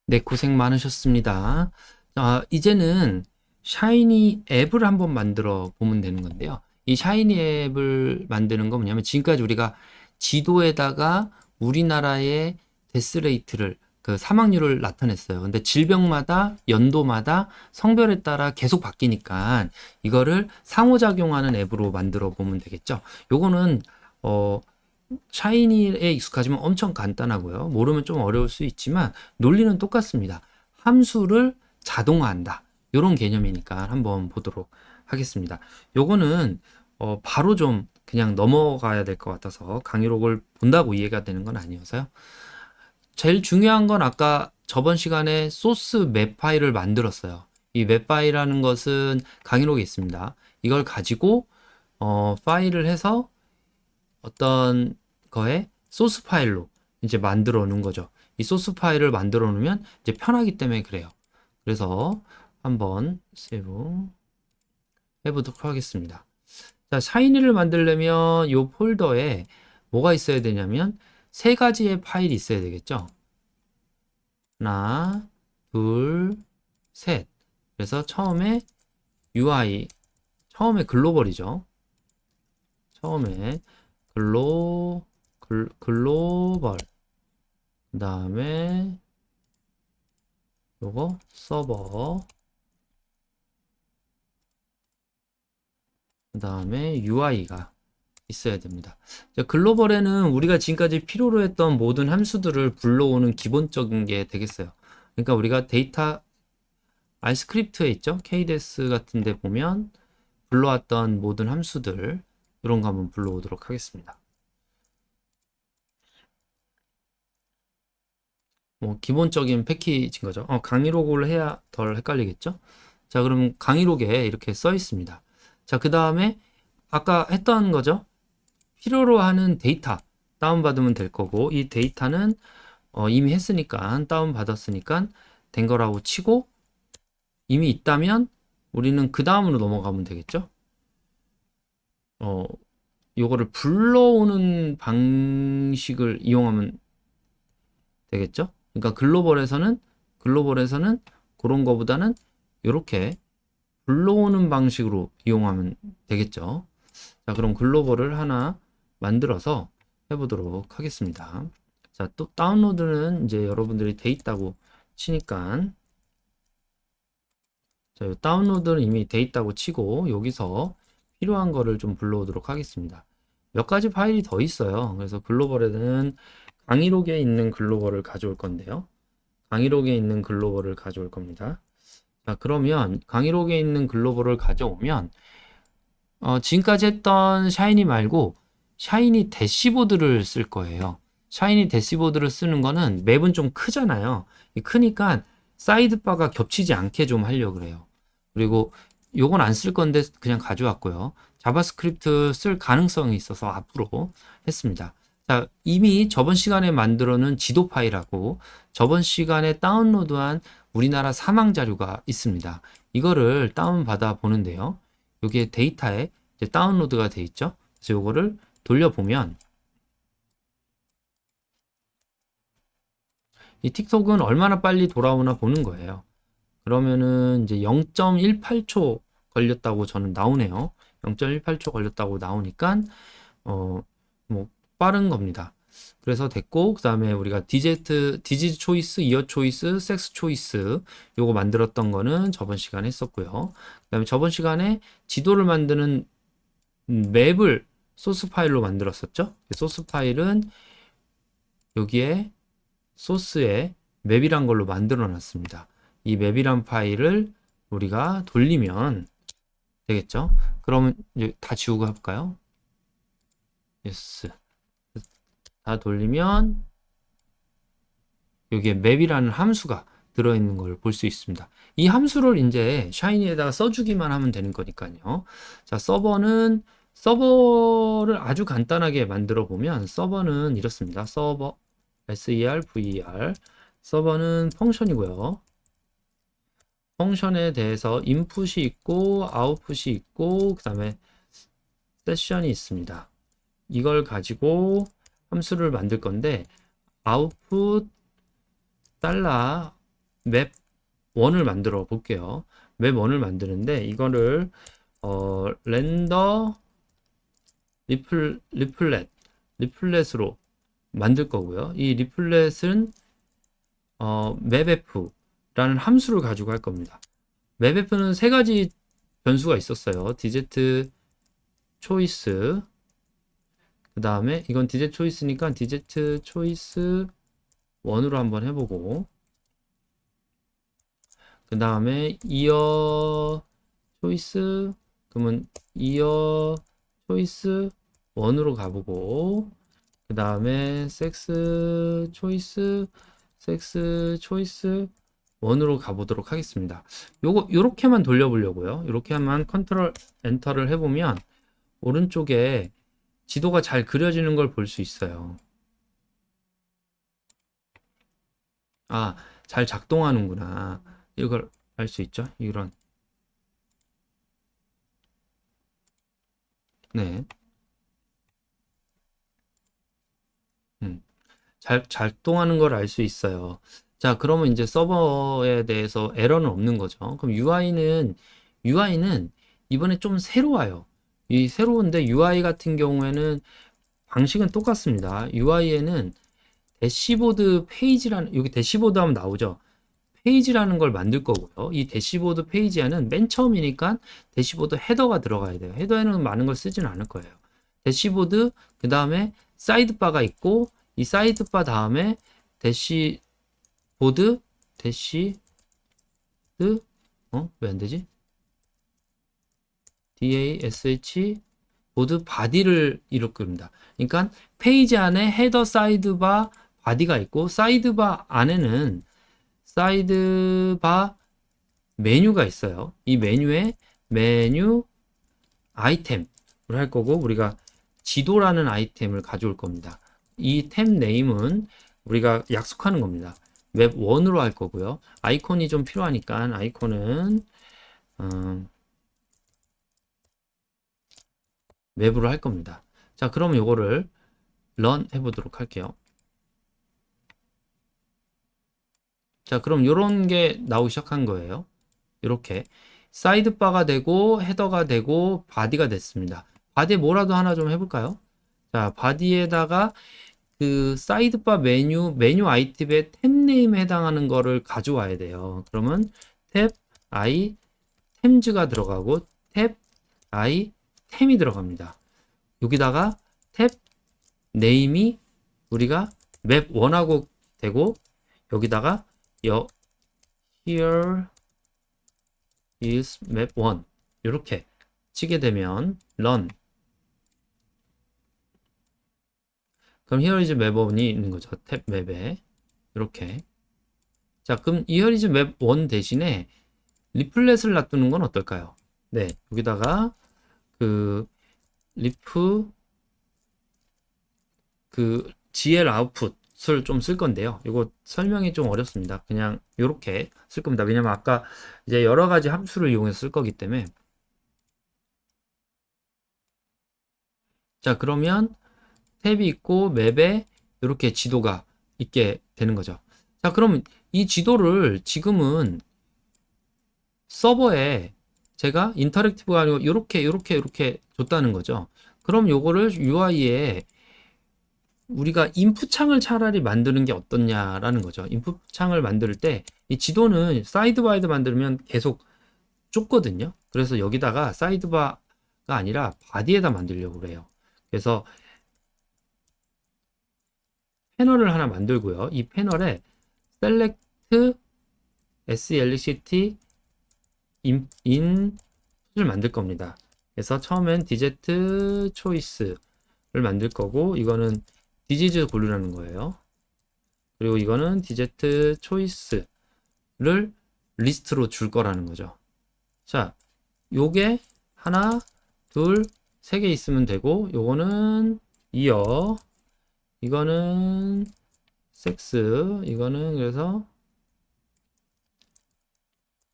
네, 고생 많으셨습니다. 이제는 샤이니 앱을 한번 만들어 보면 되는 건데요. 이 샤이니 앱을 만드는 건 뭐냐면 지금까지 우리가 지도에다가 우리나라의 데스레이트를 그 사망률을 나타냈어요. 근데 질병마다 연도마다 성별에 따라 계속 바뀌니까 이거를 상호작용하는 앱으로 만들어 보면 되겠죠. 요거는 어 샤이니에 익숙하지만 엄청 간단하고요. 모르면 좀 어려울 수 있지만 논리는 똑같습니다. 함수를 자동화한다. 이런 개념이니까 한번 보도록 하겠습니다. 요거는 바로 좀 그냥 넘어가야 될 것 같아서 강의록을 본다고 이해가 되는 건 아니어서요. 제일 중요한 건 아까 저번 시간에 소스 맵 파일을 만들었어요. 이 맵 파일이라는 것은 강의록에 있습니다. 이걸 가지고 파일을 해서 어떤 거에 소스 파일로 이제 만들어 놓은 거죠. 이 소스 파일을 만들어 놓으면 이제 편하기 때문에 그래요. 그래서 한번 세브 해보도록 하겠습니다. 자, 샤이니를 만들려면 이 폴더에 뭐가 있어야 되냐면 세 가지의 파일이 있어야 되겠죠. 하나, 둘, 셋. 그래서 처음에 UI, 처음에 글로벌이죠. 처음에 글로벌. 그 다음에 요거 서버, 그 다음에 UI가 있어야 됩니다. 자, 글로벌에는 우리가 지금까지 필요로 했던 모든 함수들을 불러오는 기본적인 게 되겠어요. 그러니까 우리가 데이터 R 스크립트에 있죠. KDS 같은 데 보면 불러왔던 모든 함수들 이런 거 한번 불러오도록 하겠습니다. 뭐 기본적인 패키지인 거죠. 강의록을 해야 덜 헷갈리겠죠? 자, 그럼 강의록에 이렇게 써 있습니다. 자, 그 다음에 아까 했던 거죠. 필요로 하는 데이터 다운받으면 될 거고, 이 데이터는 이미 했으니까, 다운받았으니까 된 거라고 치고, 이미 있다면 우리는 그 다음으로 넘어가면 되겠죠? 어, 요거를 불러오는 방식을 이용하면 되겠죠? 그러니까 글로벌에서는 그런 거보다는 이렇게 불러오는 방식으로 이용하면 되겠죠? 자, 그럼 글로벌을 하나 만들어서 해보도록 하겠습니다. 자, 또 다운로드는 이제 여러분들이 돼 있다고 치니까, 자, 요 다운로드는 이미 돼 있다고 치고 여기서 필요한 거를 좀 불러오도록 하겠습니다. 몇 가지 파일이 더 있어요. 그래서 글로벌에는 강의록에 있는 글로벌을 가져올 건데요. 강의록에 있는 글로벌을 가져올 겁니다. 자, 그러면 강의록에 있는 글로벌을 가져오면 지금까지 했던 샤이니 말고 샤이니 대시보드를 쓸 거예요. 샤이니 대시보드를 쓰는 거는 맵은 좀 크잖아요. 크니까 사이드바가 겹치지 않게 좀 하려고 그래요. 그리고 요건 안 쓸 건데 그냥 가져왔고요. 자바스크립트 쓸 가능성이 있어서 앞으로 했습니다. 자, 이미 저번 시간에 만들어 놓은 지도 파일하고 저번 시간에 다운로드한 우리나라 사망 자료가 있습니다. 이거를 다운받아 보는데요. 여기에 데이터에 이제 다운로드가 돼 있죠. 그래서 요거를 돌려보면 이 틱톡은 얼마나 빨리 돌아오나 보는 거예요. 그러면은 이제 0.18초 걸렸다고 저는 나오네요. 0.18초 걸렸다고 나오니까 어 뭐 빠른 겁니다. 그래서 됐고 그다음에 우리가 디지트 초이스, 이어 초이스, 섹스 초이스 요거 만들었던 거는 저번 시간에 했었고요. 그다음에 저번 시간에 지도를 만드는 맵을 소스 파일로 만들었었죠. 소스 파일은 여기에 소스에 맵이란 걸로 만들어 놨습니다. 이 맵이란 파일을 우리가 돌리면 되겠죠. 그러면 이제 다 지우고 해볼까요? 예스. 다 돌리면 여기에 맵이라는 함수가 들어있는 걸 볼 수 있습니다. 이 함수를 이제 샤이니에다가 써주기만 하면 되는 거니까요. 자, 서버를 아주 간단하게 만들어 보면 서버는 이렇습니다. 서버 ser 서버는 펑션이고요. 펑션에 대해서 인풋이 있고 아웃풋이 있고 그 다음에 세션이 있습니다. 이걸 가지고 함수를 만들 건데 output 달러 맵 1을 만들어 볼게요. 맵 1을 만드는데 이거를 렌더 리플렛으로 만들 거고요. 이 리플렛은 mapf라는 함수를 가지고 할 겁니다. mapf는 세 가지 변수가 있었어요. dz 초이스, 그 다음에 이건 dz 초이스니까 dz 초이스 1으로 한번 해보고, 그 다음에 이어 초이스, 그러면 이어 초이스 1으로 가보고, 그 다음에 섹스 초이스 1으로 가보도록 하겠습니다. 요렇게만 돌려보려고요. 요렇게만 컨트롤 엔터를 해보면 오른쪽에 지도가 잘 그려지는 걸 볼 수 있어요. 아, 잘 작동하는구나. 이걸 알 수 있죠? 이런. 네. 잘 작동하는 걸 알 수 있어요. 자, 그러면 이제 서버에 대해서 에러는 없는 거죠. 그럼 UI는 이번에 좀 새로워요. 이 새로운데 UI 같은 경우에는 방식은 똑같습니다. UI에는 대시보드 페이지라는, 여기 대시보드 하면 나오죠. 페이지라는 걸 만들 거고요. 이 대시보드 페이지에는 맨 처음이니까 대시보드 헤더가 들어가야 돼요. 헤더에는 많은 걸 쓰지는 않을 거예요. 대시보드, 그 다음에 사이드바가 있고, 이 사이드바 다음에 대시보드, 대시드, 왜 안 되지? DASH, 보드 바디를 이룰 겁니다. 그러니까 페이지 안에 헤더, 사이드바, 바디가 있고, 사이드바 안에는 사이드바 메뉴가 있어요. 이 메뉴에 메뉴 아이템을 할 거고, 우리가 지도라는 아이템을 가져올 겁니다. 이 템 네임은 우리가 약속하는 겁니다. 웹 1으로 할 거고요. 아이콘이 좀 필요하니까 아이콘은 웹으로 할 겁니다. 자, 그럼 요거를 런 해보도록 할게요. 자, 그럼 요런 게 나오기 시작한 거예요. 이렇게 사이드바가 되고 헤더가 되고 바디가 됐습니다. 바디에 뭐라도 하나 좀 해볼까요? 자, 바디에다가 그 사이드바 메뉴 아이템의 템 네임에 해당하는 거를 가져와야 돼요. 그러면 탭 i 템즈가 들어가고 탭 i 템이 들어갑니다. 여기다가 탭 네임이 우리가 맵 1하고 되고, 여기다가 here is map 1 이렇게 치게 되면 run, 그럼 here is map 1이 있는 거죠. 탭 맵에 이렇게. 자, 그럼 here is map 1 대신에 리플렛을 놔두는 건 어떨까요? 네, 여기다가 그 리프 그 GL 아웃풋을 좀 쓸 건데요. 이거 설명이 좀 어렵습니다. 그냥 이렇게 쓸 겁니다. 왜냐면 아까 이제 여러 가지 함수를 이용해서 쓸 거기 때문에. 자, 그러면 탭이 있고 맵에 이렇게 지도가 있게 되는 거죠. 자, 그럼 이 지도를 지금은 서버에 제가 인터랙티브가 아니고 이렇게 줬다는 거죠. 그럼 요거를 UI에 우리가 인풋 창을 차라리 만드는 게 어떻냐라는 거죠. 인풋 창을 만들 때 이 지도는 사이드바에도 만들면 계속 좁거든요. 그래서 여기다가 사이드바가 아니라 바디에다 만들려고 그래요. 그래서 패널을 하나 만들고요. 이 패널에 select select in을 만들 겁니다. 그래서 처음엔 dz choice를 만들 거고, 이거는 disease 고르라는 거예요. 그리고 이거는 dz choice를 리스트로 줄 거라는 거죠. 자, 요게 하나, 둘, 세 개 있으면 되고, 요거는 이어, 이거는 섹스, 이거는 그래서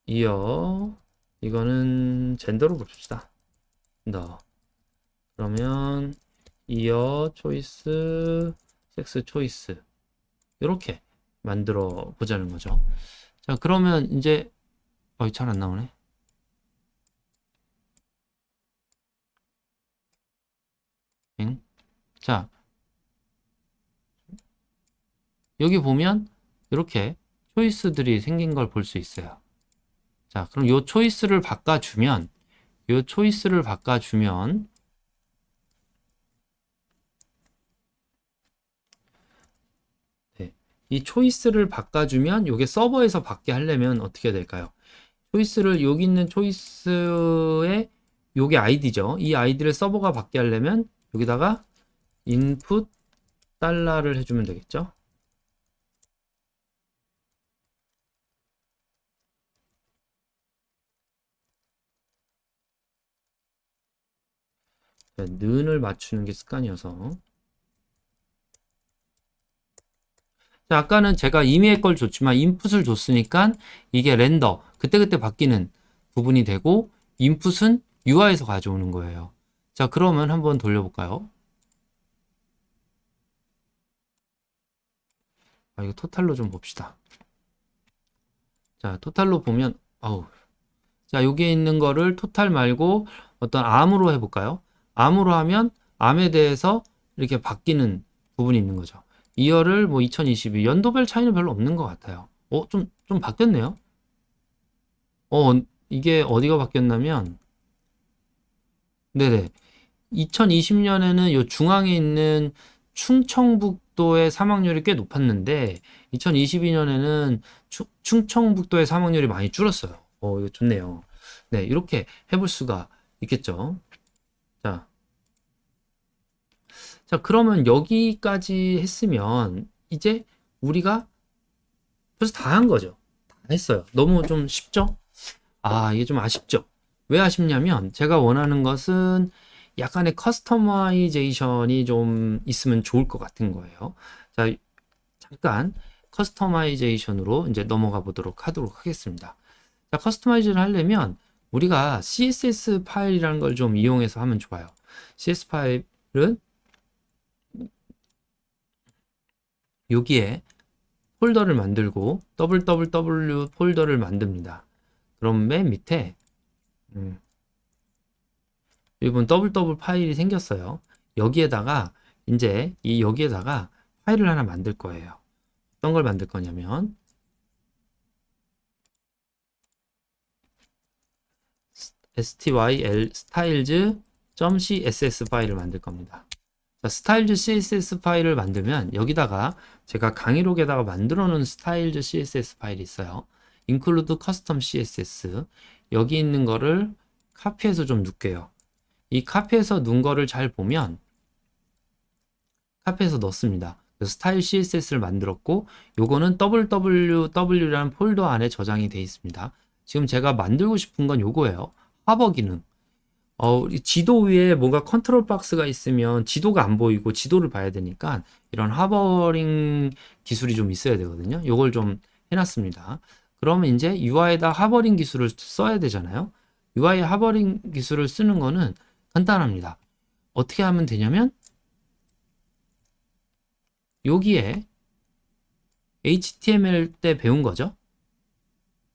이어, 이거는 젠더로 부릅시다. 너. 그러면 이어 초이스, 섹스 초이스 이렇게 만들어 보자는 거죠. 자, 그러면 이제 잘 안 나오네. 엥? 자, 여기 보면 이렇게 초이스들이 생긴 걸 볼 수 있어요. 자, 그럼 요 초이스를 바꿔주면 네, 이 초이스를 바꿔주면 이게 서버에서 받게 하려면 어떻게 될까요? 초이스를 여기 있는 초이스에 요게 아이디죠. 이 아이디를 서버가 받게 하려면 여기다가 input 달러를 해주면 되겠죠. 는을 맞추는 게 습관이어서. 자, 아까는 제가 이메일 걸 줬지만 인풋을 줬으니까 이게 렌더 그때그때 바뀌는 부분이 되고 인풋은 UI에서 가져오는 거예요. 자, 그러면 한번 돌려볼까요? 이거 토탈로 좀 봅시다. 자, 토탈로 보면 자, 여기에 있는 거를 토탈 말고 어떤 암으로 해볼까요? 암으로 하면 암에 대해서 이렇게 바뀌는 부분이 있는 거죠. 이어를 뭐 2022, 연도별 차이는 별로 없는 것 같아요. 좀 바뀌었네요. 이게 어디가 바뀌었냐면, 네네. 2020년에는 요 중앙에 있는 충청북도의 사망률이 꽤 높았는데, 2022년에는 충청북도의 사망률이 많이 줄었어요. 이거 좋네요. 네, 이렇게 해볼 수가 있겠죠. 자, 자, 그러면 여기까지 했으면 이제 우리가 벌써 다 한 거죠. 다 했어요. 너무 좀 쉽죠? 이게 좀 아쉽죠? 왜 아쉽냐면 제가 원하는 것은 약간의 커스터마이제이션이 좀 있으면 좋을 것 같은 거예요. 자, 잠깐 커스터마이제이션으로 이제 넘어가 보도록 하겠습니다. 자, 커스터마이즈를 하려면 우리가 CSS 파일이라는 걸 좀 이용해서 하면 좋아요. CSS 파일은 여기에 폴더를 만들고 www 폴더를 만듭니다. 그럼 맨 밑에 이번 www 파일이 생겼어요. 여기에다가 이제 여기에다가 파일을 하나 만들 거예요. 어떤 걸 만들 거냐면 styl styles.css 파일을 만들 겁니다. 자, 스타일즈 CSS 파일을 만들면 여기다가 제가 강의록에다가 만들어 놓은 스타일즈 CSS 파일이 있어요. include custom CSS 여기 있는 거를 카피해서 좀 넣을게요. 이 카피해서 넣은 거를 잘 보면 카피해서 넣습니다. 스타일 CSS를 만들었고 요거는 www라는 폴더 안에 저장이 되어 있습니다. 지금 제가 만들고 싶은 건 요거예요. 하버 기능. 이 지도 위에 뭔가 컨트롤 박스가 있으면 지도가 안 보이고 지도를 봐야 되니까 이런 하버링 기술이 좀 있어야 되거든요. 요걸 좀 해놨습니다. 그러면 이제 UI에다 하버링 기술을 써야 되잖아요. UI 하버링 기술을 쓰는 거는 간단합니다. 어떻게 하면 되냐면 여기에 HTML 때 배운 거죠.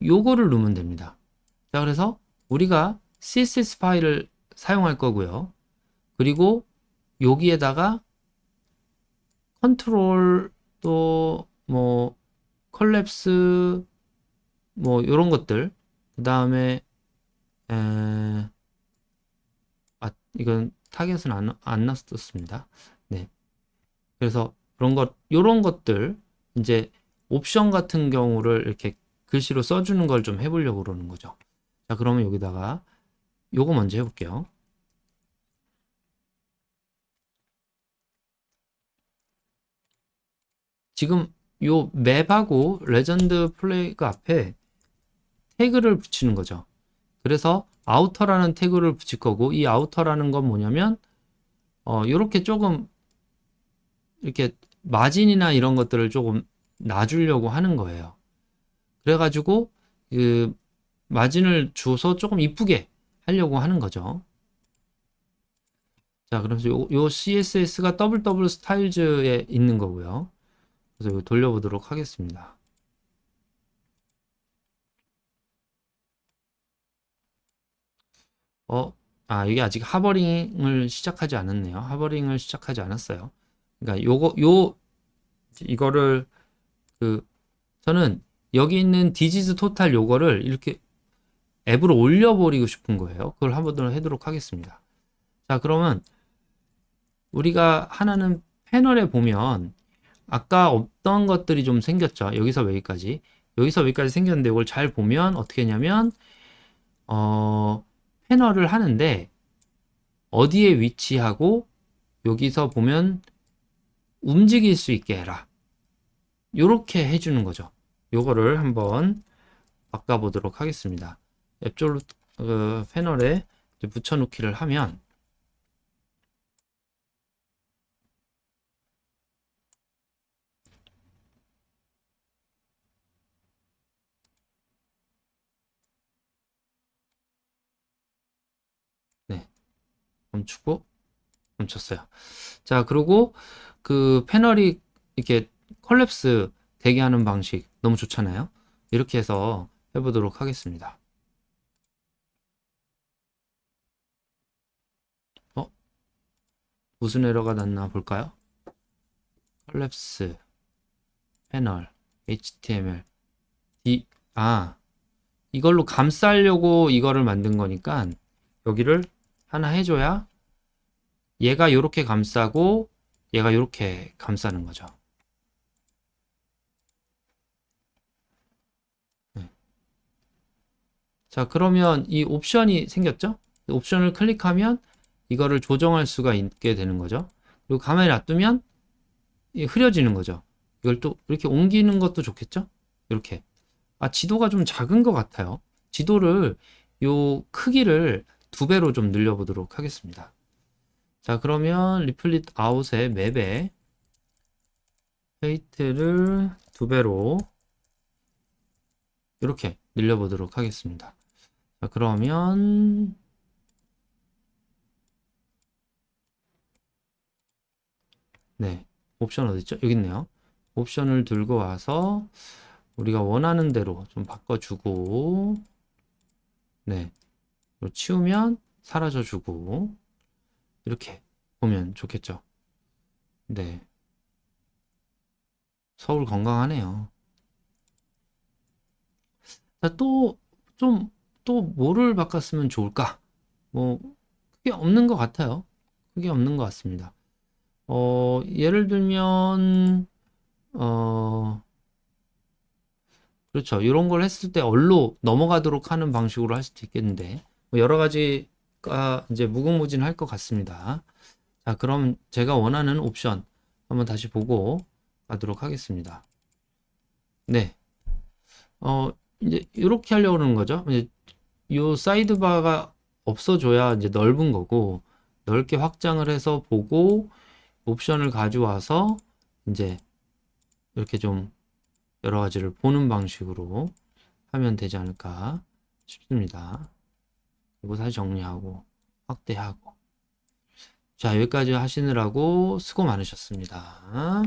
요거를 넣으면 됩니다. 자, 그래서 우리가 CSS 파일을 사용할 거고요. 그리고 여기에다가 컨트롤 또 뭐 컬랩스 뭐 이런 것들 그 다음에 이건 타겟은 안 놨었습니다. 네. 그래서 요런 것들 이제 옵션 같은 경우를 이렇게 글씨로 써주는 걸 좀 해보려고 그러는 거죠. 자, 그러면 여기다가 요거 먼저 해볼게요. 지금 요 맵하고 레전드 플레이그 앞에 태그를 붙이는 거죠. 그래서 아우터라는 태그를 붙일 거고 이 아우터라는 건 뭐냐면 요렇게 조금 이렇게 마진이나 이런 것들을 조금 놔주려고 하는 거예요. 그래가지고 그 마진을 줘서 조금 이쁘게 하려고 하는 거죠. 자, 그래서 요 CSS가 WW 스타일즈에 있는 거고요. 그래서 이거 돌려보도록 하겠습니다. 이게 아직 하버링을 시작하지 않았네요. 하버링을 시작하지 않았어요. 그러니까 이거를 그 저는 여기 있는 디지즈 토탈 요거를 이렇게 앱으로 올려버리고 싶은 거예요. 그걸 한번 해도록 하겠습니다. 자, 그러면 우리가 하나는 패널에 보면 아까 없던 것들이 좀 생겼죠. 여기서 여기까지 생겼는데 이걸 잘 보면 어떻게 했냐면 패널을 하는데 어디에 위치하고 여기서 보면 움직일 수 있게 해라. 요렇게 해주는 거죠. 요거를 한번 바꿔보도록 하겠습니다. 앱졸루트 패널에 붙여놓기를 하면 네, 멈췄어요. 자, 그리고 그 패널이 이렇게 콜랩스 되게 하는 방식 너무 좋잖아요. 이렇게 해서 해보도록 하겠습니다. 무슨 에러가 났나 볼까요? 콜랩스 패널 HTML 이걸로 감싸려고 이거를 만든 거니까 여기를 하나 해줘야 얘가 요렇게 감싸고 얘가 요렇게 감싸는 거죠. 네. 자, 그러면 이 옵션이 생겼죠? 옵션을 클릭하면 이거를 조정할 수가 있게 되는 거죠. 그리고 가만히 놔두면 흐려지는 거죠. 이걸 또 이렇게 옮기는 것도 좋겠죠? 이렇게. 지도가 좀 작은 것 같아요. 지도를 요 크기를 2배로 좀 늘려보도록 하겠습니다. 자, 그러면 리플릿 아웃의 맵에 헤이트를 2배로 이렇게 늘려보도록 하겠습니다. 자, 그러면 네, 옵션 어딨죠? 여기 있네요. 옵션을 들고 와서 우리가 원하는 대로 좀 바꿔주고 네, 치우면 사라져주고 이렇게 보면 좋겠죠. 네, 서울 건강하네요. 자, 또 뭐를 바꿨으면 좋을까? 뭐 크게 없는 것 같아요. 크게 없는 것 같습니다. 예를 들면 그렇죠. 이런 걸 했을 때 얼로 넘어가도록 하는 방식으로 할 수도 있겠는데 뭐 여러 가지가 이제 무궁무진할 것 같습니다. 자, 그럼 제가 원하는 옵션 한번 다시 보고 가도록 하겠습니다. 네. 이제 이렇게 하려고 하는 거죠. 이제 요 사이드바가 없어져야 이제 넓은 거고 넓게 확장을 해서 보고 옵션을 가져와서 이제 이렇게 좀 여러 가지를 보는 방식으로 하면 되지 않을까 싶습니다. 그리고 다시 정리하고 확대하고 자, 여기까지 하시느라고 수고 많으셨습니다.